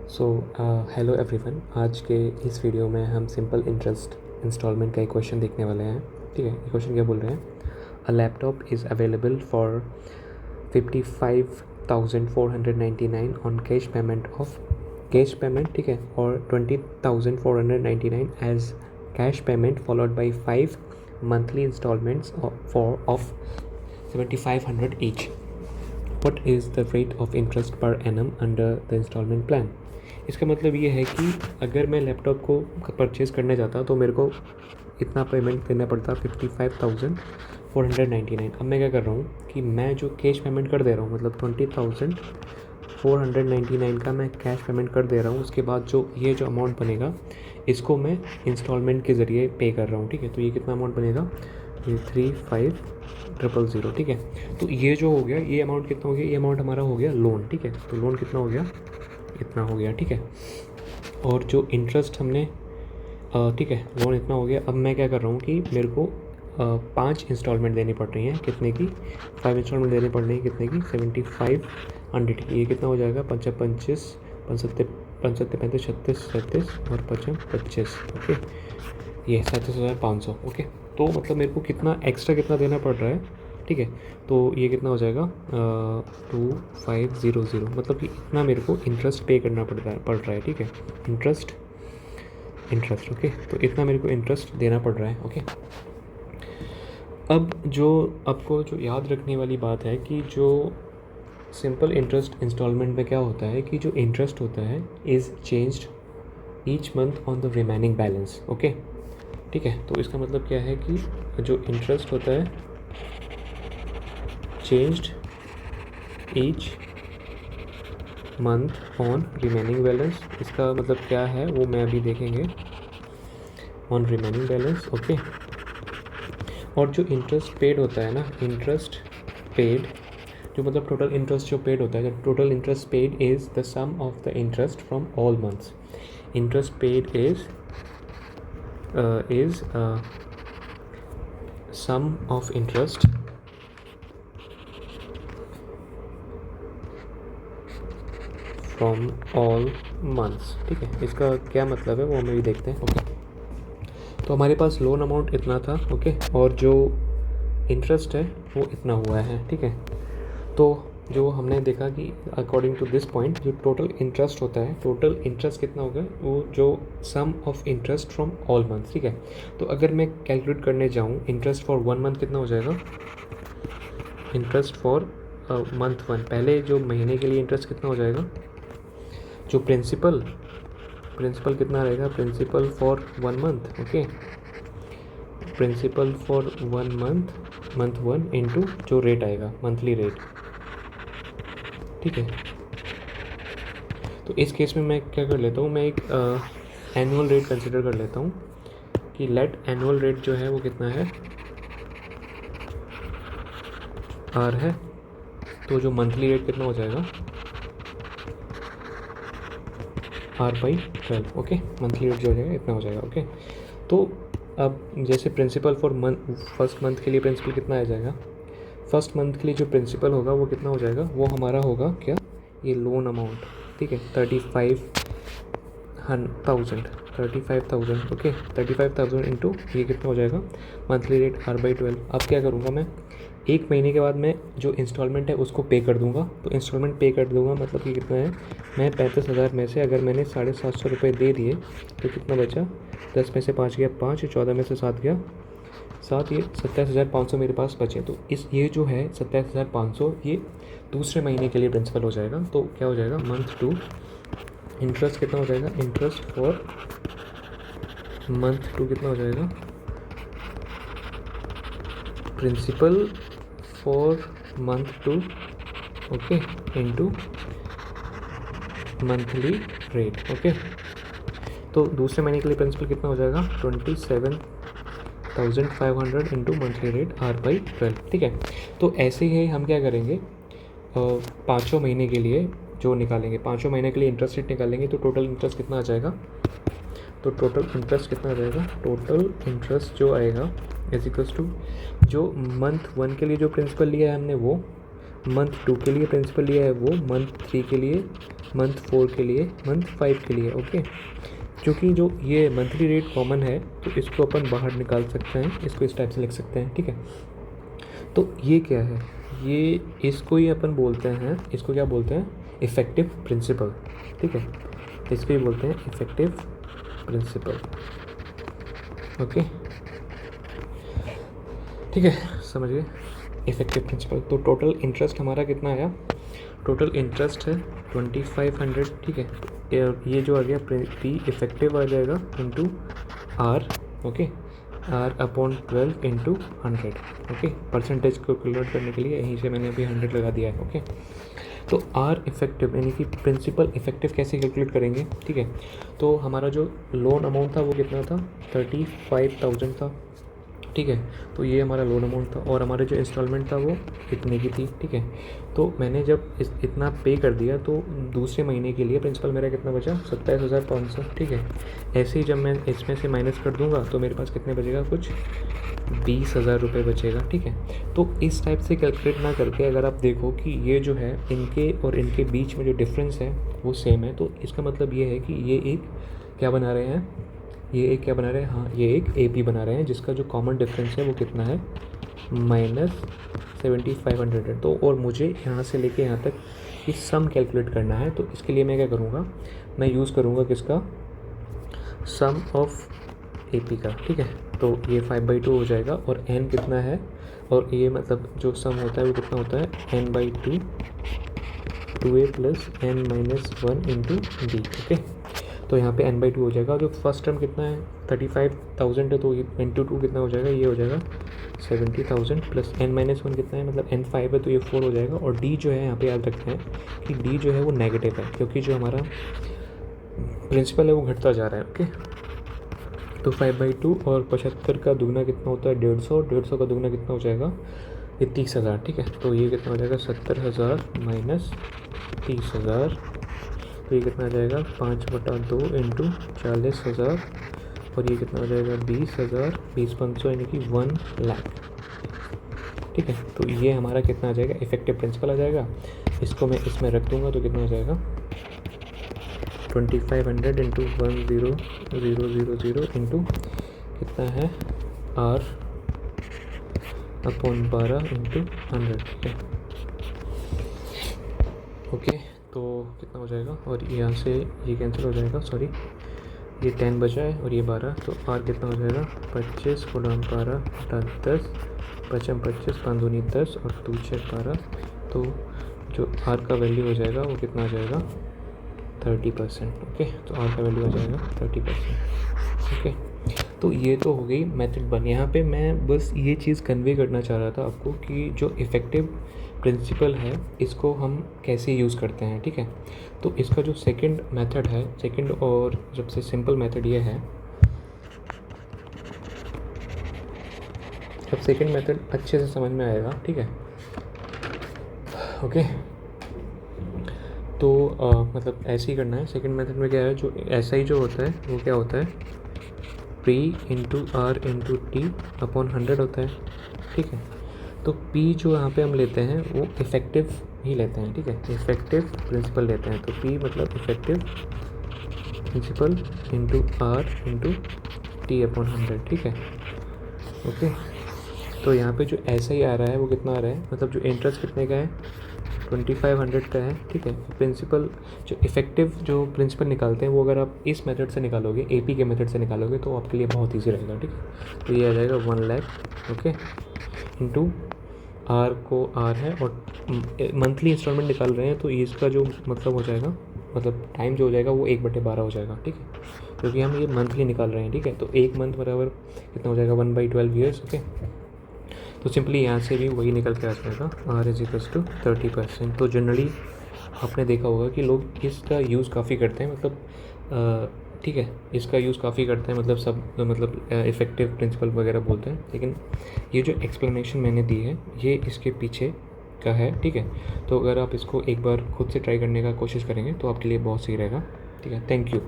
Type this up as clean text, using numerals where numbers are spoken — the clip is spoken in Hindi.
So hello everyone. आज के इस वीडियो में हम सिंपल इंटरेस्ट इंस्टॉलमेंट का एक क्वेश्चन देखने वाले हैं। ठीक है, ये क्वेश्चन क्या बोल रहे हैं? A laptop is available for 55,499 on cash payment, ठीक है, और 20,499 as cash payment followed by 5 monthly instalments of 7,500 each. What is the rate of interest per annum under the installment plan? इसका मतलब ये है कि अगर मैं लैपटॉप को परचेज़ करने जाता तो मेरे को इतना पेमेंट देना पड़ता 55,499. अब मैं क्या कर रहा हूँ कि मैं जो कैश पेमेंट कर दे रहा हूँ, मतलब 20,499 का मैं कैश पेमेंट कर दे रहा हूँ, उसके बाद जो ये जो अमाउंट बनेगा इसको मैं इंस्टॉलमेंट के ज़रिए पे कर रहा हूँ. ठीक है, तो ये कितना अमाउंट बनेगा? ये 35,000. ठीक है, तो ये जो हो गया, ये अमाउंट कितना हो गया? ये अमाउंट हमारा हो गया लोन. ठीक है, तो लोन कितना हो गया? इतना हो गया. ठीक है, और जो इंटरेस्ट हमने ठीक है, लोन इतना हो गया. अब मैं क्या कर रहा हूँ कि मेरे को 5 इंस्टॉलमेंट देनी पड़ रही हैं. कितने की? 5 इंस्टॉलमेंट देनी पड़ रही है. कितने की? 7,500 की. ये कितना हो जाएगा? 5 25 75 75 35 36 37 और 5 25. ओके, ये 37,500. ओके, तो मतलब मेरे को कितना एक्स्ट्रा कितना देना पड़ रहा है? ठीक है, तो ये कितना हो जाएगा? 2500. मतलब कि इतना मेरे को इंटरेस्ट पे करना पड़ रहा है. ठीक है, इंटरेस्ट. ओके, तो इतना मेरे को इंटरेस्ट देना पड़ रहा है. ओके, अब जो आपको जो याद रखने वाली बात है कि जो सिंपल इंटरेस्ट इंस्टॉलमेंट में क्या होता है कि जो इंटरेस्ट होता है is changed each month on the remaining balance. Okay, ठीक है, तो इसका मतलब क्या है कि जो इंटरेस्ट होता है changed each month on remaining balance. इसका मतलब क्या है वो मैं अभी देखेंगे. On remaining balance. ओके, और जो इंटरेस्ट पेड होता है ना, इंटरेस्ट पेड जो मतलब टोटल इंटरेस्ट जो पेड होता है, total interest paid is the sum of the interest from all months. Interest paid is sum of interest from all months. ठीक है, इसका क्या मतलब है वो हमें भी देखते हैं. ओके, तो हमारे पास लोन अमाउंट इतना था. ओके, और जो इंटरेस्ट है वो इतना हुआ है. ठीक है, तो जो हमने देखा कि अकॉर्डिंग टू दिस पॉइंट जो टोटल इंटरेस्ट होता है, टोटल इंटरेस्ट कितना होगा? वो जो sum of interest from all month. ठीक है, तो अगर मैं कैलकुलेट करने जाऊँ इंटरेस्ट फॉर 1 मंथ कितना हो जाएगा? इंटरेस्ट फॉर मंथ 1, पहले जो महीने के लिए इंटरेस्ट कितना हो जाएगा? जो प्रिंसिपल कितना रहेगा? Principal for 1 month. Okay, principal for 1 month 1 into जो रेट आएगा मंथली रेट. ठीक है, तो इस केस में मैं क्या कर लेता हूँ, मैं एक एनुअल रेट कंसिडर कर लेता हूँ कि लेट एनुअल रेट जो है वो कितना है? आर है. तो जो मंथली रेट कितना हो जाएगा? R/12. ओके, मंथली रेट जो हो जाएगा इतना हो जाएगा. ओके, तो अब जैसे प्रिंसिपल फॉर फर्स्ट मंथ के लिए प्रिंसिपल कितना आ जाएगा? फर्स्ट मंथ के लिए जो प्रिंसिपल होगा वो कितना हो जाएगा? वो हमारा होगा क्या? ये लोन अमाउंट. ठीक है, 35,000. ओके, 35,000 इंटू ये कितना हो जाएगा? Monthly rate R/12. अब क्या करूँगा मैं? एक महीने के बाद मैं जो इंस्टॉलमेंट है उसको पे कर दूँगा. तो इंस्टॉलमेंट पे कर दूँगा मतलब कि कितना है? मैं 35,000 में से अगर मैंने 750 रुपये दे दिए तो कितना बचा? 10 में से 5 गया 5, 14 में से 7 गया 7, ये 27,500 मेरे पास बचे. तो ये जो है 27,500 ये दूसरे महीने के लिए प्रिंसिपल हो जाएगा. तो क्या हो जाएगा? मंथ 2 इंटरेस्ट कितना हो जाएगा? इंटरेस्ट फॉर मंथ 2 कितना हो जाएगा? Principal for month 2. Okay, into monthly rate. Okay, तो दूसरे महीने के लिए प्रिंसिपल कितना हो जाएगा? 27,500 इंटू मंथली रेट R/12. ठीक है, तो ऐसे ही हम क्या करेंगे? पाँचों महीने के लिए जो निकालेंगे, पाँचों महीने के लिए इंटरेस्ट रेट निकालेंगे तो टोटल इंटरेस्ट कितना आ जाएगा? तो टोटल इंटरेस्ट कितना आ जाएगा? टोटल इंटरेस्ट जो आएगा इज इक्वल्स टू जो मंथ 1 के लिए जो प्रिंसिपल लिया है हमने वो, मंथ 2 के लिए प्रिंसिपल लिया है वो, मंथ 3 के लिए, मंथ 4 के लिए, मंथ 5 के लिए। ओके, क्योंकि जो ये मंथली रेट कॉमन है तो इसको अपन बाहर निकाल सकते हैं, इसको इस टाइप से लिख सकते हैं। ठीक है, तो ये क्या है, ये इसको ही अपन बोलते हैं, इसको क्या बोलते हैं, इफ़ेक्टिव प्रिंसिपल। ठीक है, तो इसको ही बोलते हैं इफ़ेक्टिव प्रिंसिपल। ओके, ठीक है, समझ गए, इफ़ेक्टिव प्रिंसिपल। तो टोटल इंटरेस्ट हमारा कितना आया, टोटल इंटरेस्ट है 2500। ठीक है, ये जो आ गया पी इफेक्टिव आ जाएगा into R. Okay, R upon 12 into 100। Okay, percentage को कैलकुलेट करने के लिए यहीं से मैंने अभी 100 लगा दिया है। ओके, तो आर इफेक्टिव यानी कि प्रिंसिपल इफेक्टिव कैसे कैलकुलेट करेंगे। ठीक है, तो हमारा जो लोन अमाउंट था वो कितना था, 35,000 था। ठीक है, तो ये हमारा लोन अमाउंट था और हमारा जो इंस्टॉलमेंट था वो इतने की थी। ठीक है, तो मैंने जब इतना पे कर दिया तो दूसरे महीने के लिए प्रिंसिपल मेरा कितना बचा, 27,500। ठीक है, ऐसे ही जब मैं इसमें से माइनस कर दूंगा तो मेरे पास कितने बचेगा, कुछ 20,000 रुपये बचेगा। ठीक है, तो इस टाइप से कैलकुलेट ना करके अगर आप देखो कि ये जो है इनके और इनके बीच में जो डिफरेंस है वो सेम है, तो इसका मतलब ये है कि ये एक क्या बना रहे हैं, ये एक क्या बना रहे हैं, हाँ ये एक AP बना रहे हैं जिसका जो कॉमन डिफरेंस है वो कितना है, -7500 है। तो और मुझे यहाँ से लेके यहाँ तक ये सम कैलकुलेट करना है, तो इसके लिए मैं क्या करूँगा, मैं यूज़ करूँगा किसका, सम ऑफ AP का। ठीक है, तो ये 5/2 हो जाएगा और n कितना है, और ये मतलब जो सम होता है वो कितना होता है, n/2 2a + n-1 into d। Okay, तो यहाँ पे n/2 हो जाएगा। जो फर्स्ट टर्म कितना है, 35,000 है, तो ये इंटू 2 कितना हो जाएगा, ये हो जाएगा 70,000 प्लस n-1 कितना है, मतलब n5 है तो ये 4 हो जाएगा। और d जो है यहाँ पे याद रखते हैं कि d जो है वो नेगेटिव है क्योंकि जो हमारा प्रिंसिपल है वो घटता जा रहा है। ओके, तो 5/2 और 75 का दुगना कितना होता है, 150, 150 का दुगना कितना हो जाएगा, ये 30,000। ठीक है, तो ये कितना हो जाएगा, 70,000 माइनस 30,000, तो ये कितना आ जाएगा, 5/2 इंटू 40,000, और ये कितना हो जाएगा, 20,000, 20,500 यानी कि 1 लाख। ठीक है, तो ये हमारा कितना आ जाएगा, इफेक्टिव प्रिंसिपल आ जाएगा। इसको मैं इसमें रख दूंगा तो कितना हो जाएगा, 2500 इंटू 10000 इंटू कितना है, R अपॉन 12 इंटू 100। ठीक है, ओके, तो कितना हो जाएगा, और यहाँ से ये कैंसिल हो जाएगा, सॉरी ये 10 बचा है और ये 12, तो R कितना हो जाएगा, 25 × 12 + 10, 5 × 25 5 दूनी 10 और 2 6 12, तो जो R का वैल्यू हो जाएगा वो कितना आ जाएगा, 30%। ओके, तो R का वैल्यू आ जाएगा 30%। ओके, तो ये तो हो गई मेथड 1। यहाँ पे मैं बस ये चीज़ कन्वे करना चाह रहा था आपको कि जो इफ़ेक्टिव प्रिंसिपल है इसको हम कैसे यूज़ करते हैं। ठीक है, तो इसका जो सेकंड मेथड है, सेकंड और सबसे सिंपल मेथड ये है। अब सेकंड मेथड अच्छे से समझ में आएगा। ठीक है, ओके, तो मतलब ऐसे ही करना है। सेकंड मेथड में क्या है, जो ऐसा ही जो होता है वो क्या होता है, P into R into T upon 100 होता है। ठीक है, तो P जो यहाँ पे हम लेते हैं वो इफ़ेक्टिव ही लेते हैं। ठीक है, इफ़ेक्टिव प्रिंसिपल लेते हैं, तो P मतलब effective principal into R into T upon 100। ठीक है, ओके, तो यहाँ पे जो ऐसा ही आ रहा है वो कितना आ रहा है, मतलब जो इंटरेस्ट कितने का है, 2500 का है। ठीक है, प्रिंसिपल जो इफ़ेक्टिव जो प्रिंसिपल निकालते हैं वो अगर आप इस मेथड से निकालोगे, AP के मेथड से निकालोगे तो आपके लिए बहुत ईजी रहेगा। ठीक है, तो ये आ जाएगा 1 लाख। ओके, इंटू R को R है और मंथली इंस्टॉलमेंट निकाल रहे हैं तो इसका जो मतलब हो जाएगा, मतलब टाइम जो हो जाएगा वो 1/12 हो जाएगा। ठीक है, क्योंकि हम ये मंथली निकाल रहे हैं। ठीक है, तो 1 मंथ बराबर कितना हो जाएगा, 1/12 ईयर्स। ओके, तो सिंपली यहाँ से भी वही निकल के आ जाएगा, R = 30%। तो जनरली आपने देखा होगा कि लोग इसका यूज़ काफ़ी करते हैं, मतलब ठीक है, इसका यूज़ काफ़ी करते हैं, मतलब सब मतलब इफ़ेक्टिव प्रिंसिपल वगैरह बोलते हैं। लेकिन ये जो एक्सप्लेनेशन मैंने दी है ये इसके पीछे का है। ठीक है, तो अगर आप इसको एक बार खुद से ट्राई करने का कोशिश करेंगे तो आपके लिए बहुत सही रहेगा। ठीक है, थैंक यू।